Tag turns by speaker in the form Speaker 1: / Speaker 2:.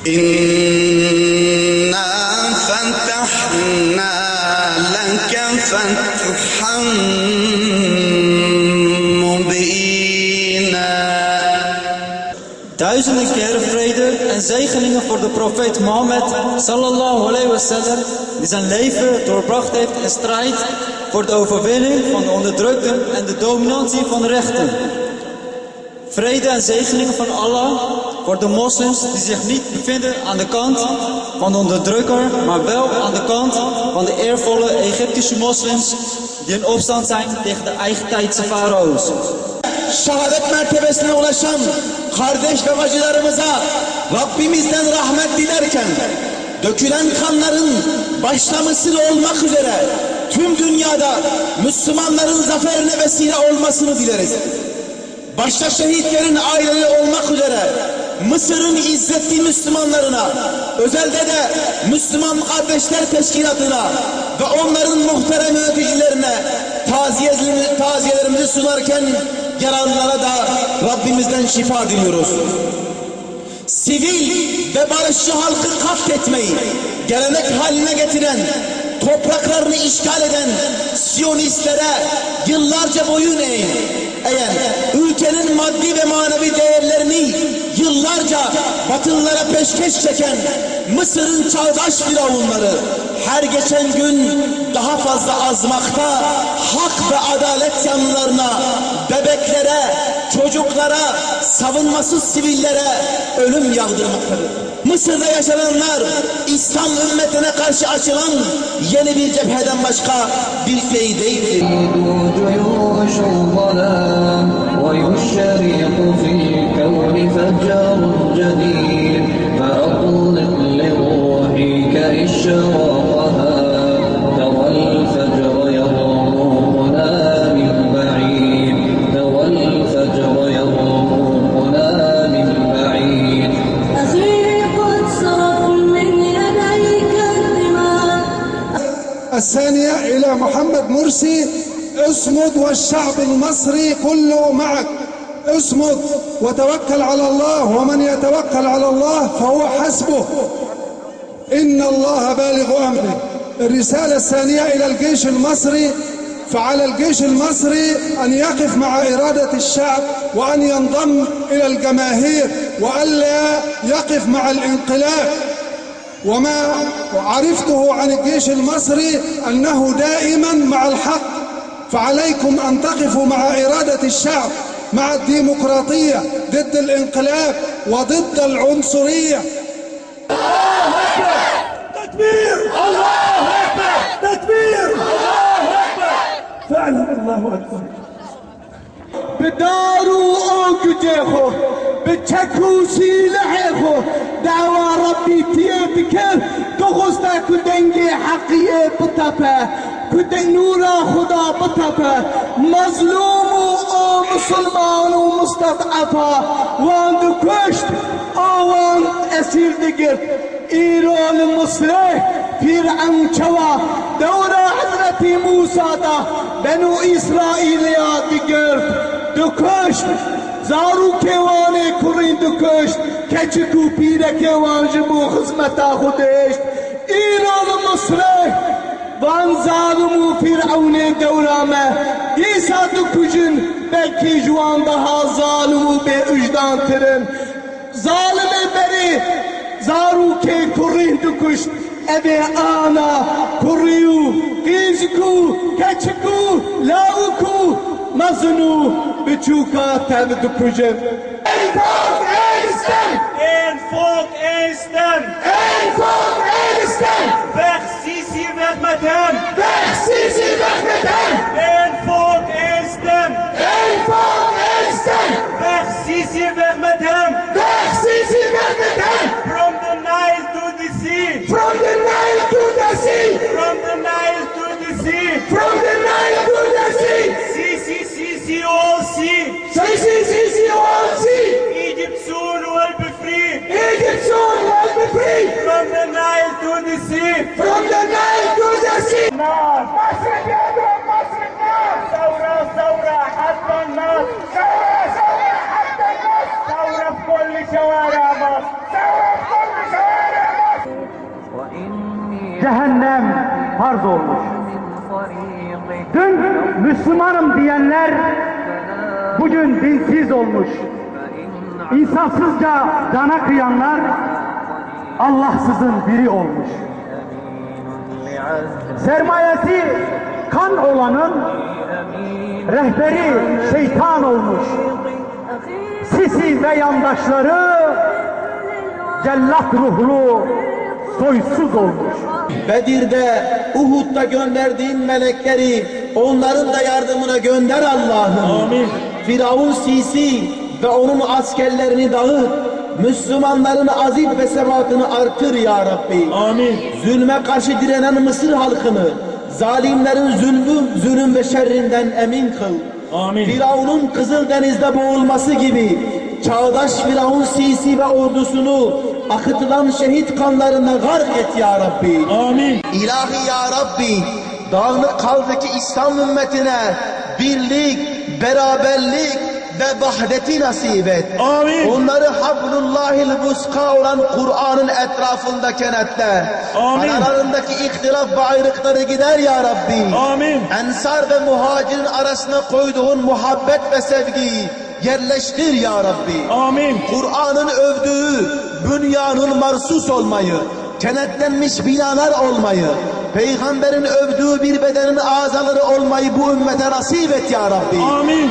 Speaker 1: إنا فتحنا لك فتحا مبينا.
Speaker 2: Duizenden keren vrede en zegeningen voor de profeet Mohammed sallallahu alayhi wasallam, die zijn leven doorbracht heeft in strijd voor de overwinning van de onderdrukten en de dominantie van de rechten. Vrede en zegeningen van Allah voor de moslims die zich niet bevinden aan de kant van de onderdrukker, maar wel aan de kant van de eervolle Egyptische moslims die in opstand zijn tegen de eigen tijdse farao's.
Speaker 3: Şehadet mertebesine ulaşan kardeş ve bacılarımıza Rabbimizden rahmet dilerken dökülen kanların başta Mısır olmak üzere tüm dünyada Müslümanların zaferine vesile olmasını dileriz. Başta şehitlerin aileleri olmak üzere Mısır'ın izzetli Müslümanlarına, özelde de Müslüman Kardeşler Teşkilatı'na ve onların muhterem yöneticilerine taziyelerimizi sunarken yaralılara da Rabbimizden şifa diliyoruz. Sivil ve barışçı halkı katletmeyi gelenek haline getiren, topraklarını işgal eden Siyonistlere yıllarca boyun eğen, ülkenin maddi ve manevi değerlerini yıllarca Batılılara peşkeş çeken Mısır'ın çağdaş firavunları her geçen gün daha fazla azmakta, hak ve adalet yanlılarına, bebeklere, çocuklara, savunmasız sivillere ölüm yağdırmaktadır. Mısır'da yaşananlar İslam ümmetine karşı açılan yeni bir cepheden başka bir şey değildir.
Speaker 4: الثانية إلى محمد مرسي: اصمد والشعب المصري كله معك. اصمد وتوكل على الله، ومن يتوكل على الله فهو حسبه، إن الله بالغ أمره. الرسالة الثانية إلى الجيش المصري: فعلى الجيش المصري أن يقف مع إرادة الشعب وأن ينضم إلى الجماهير وألا يقف مع الانقلاب. وما عرفته عن الجيش المصري أنه دائما مع الحق، فعليكم أن تقفوا مع إرادة الشعب، مع الديمقراطية، ضد الانقلاب وضد العنصرية.
Speaker 5: الله أكبر! تكبير! الله أكبر! تكبير! الله أكبر! فعلا الله أكبر. بدارو أوجدهو بتشكو سلاحه دعوة ربي تيبك تغسطا كدنجي حقية بطفة كدن نورا خدا بطفة مظلوم و مسلمان و مستضعفة وان كشت وان أسير دقر إيران مصري فرعون شوا دورة حضرت موسى دا بنو إسرائيل يا دقر دكشت زارو كيواني كورين دكشت كچكو پيره كيوان جبو خدمتا خودشت إيران مصري وان ظالمو فرعون دورامه يسا دكجن بلكي جوان daha ظالمو بي اجدان ترن ظالم بري زارو كي كورين دكشت ابي انا كوريو قيزكو كچكو لاوكو مزنو بچوكا تبدو كجن
Speaker 6: En volk, één stem!
Speaker 5: Eén volk, één stem!
Speaker 6: Eén volk, één stem!
Speaker 5: Weg Sisi, weg met hem!
Speaker 6: Weg Sisi, weg met hem!
Speaker 5: Eén volk, één stem!
Speaker 6: Eén volk, één stem!
Speaker 5: Weg Sisi, weg met hem!
Speaker 6: Weg Sisi, weg met hem!
Speaker 5: From the Nile to the sea!
Speaker 6: From the Nile to the sea!
Speaker 5: From the Nile to the sea!
Speaker 6: From the Nile to the sea!
Speaker 5: Sisi, Sisi, all sea!
Speaker 6: Sisi, Sisi, all sea!
Speaker 5: Egypt soon will be free!
Speaker 6: Egypt soon will be free!
Speaker 5: From the Nile to the sea!
Speaker 6: From the Nile to the sea!
Speaker 5: مصر بيضرب مصر النار! ثورة ثورة حتى النار!
Speaker 6: ثورة ثورة حتى النصر!
Speaker 5: ثورة في كل شوارع مصر!
Speaker 6: ثورة في كل شوارع
Speaker 7: cehennem farz olmuş. Dün Müslümanım diyenler bugün dinsiz olmuş. İnsafsızca cana kıyanlar Allahsızın biri olmuş. Sermayesi kan olanın rehberi şeytan olmuş. Sisi ve yandaşları cellat ruhlu soysuz olmuş.
Speaker 3: Bedir'de, Uhud'da gönderdiğin melekleri onların da yardımına gönder Allah'ım.
Speaker 7: Amin.
Speaker 3: Firavun Sisi ve onun askerlerini dağıt. Müslümanların azim ve sebatını artır ya Rabbi.
Speaker 7: Amin.
Speaker 3: Zulme karşı direnen Mısır halkını zalimlerin zulüm ve şerrinden emin kıl.
Speaker 7: Amin.
Speaker 3: Firavun'un Kızıldeniz'de boğulması gibi çağdaş Firavun Sisi ve ordusunu akıtılan şehit kanlarına gark et ya Rabbi.
Speaker 7: Amin.
Speaker 3: İlahi ya Rabbi, dağınık kaldaki İslam ümmetine birlik, beraberlik ve vahdeti nasip et.
Speaker 7: Amin.
Speaker 3: Onları hablullahil vuska olan Kur'an'ın etrafında kenetle.
Speaker 7: Amin.
Speaker 3: Aralarındaki ihtilaf ve ayrılıkları gider ya Rabbi.
Speaker 7: Amin.
Speaker 3: Ensar ve muhacirin arasına koyduğun muhabbet ve sevgiyi yerleştir ya Rabbi.
Speaker 7: Amin.
Speaker 3: Kur'an'ın övdüğü bünyanın marsus olmayı, kenetlenmiş binalar olmayı, Peygamberin övdüğü bir bedenin azaları olmayı bu ümmete nasip et ya Rabbi.
Speaker 7: Amin.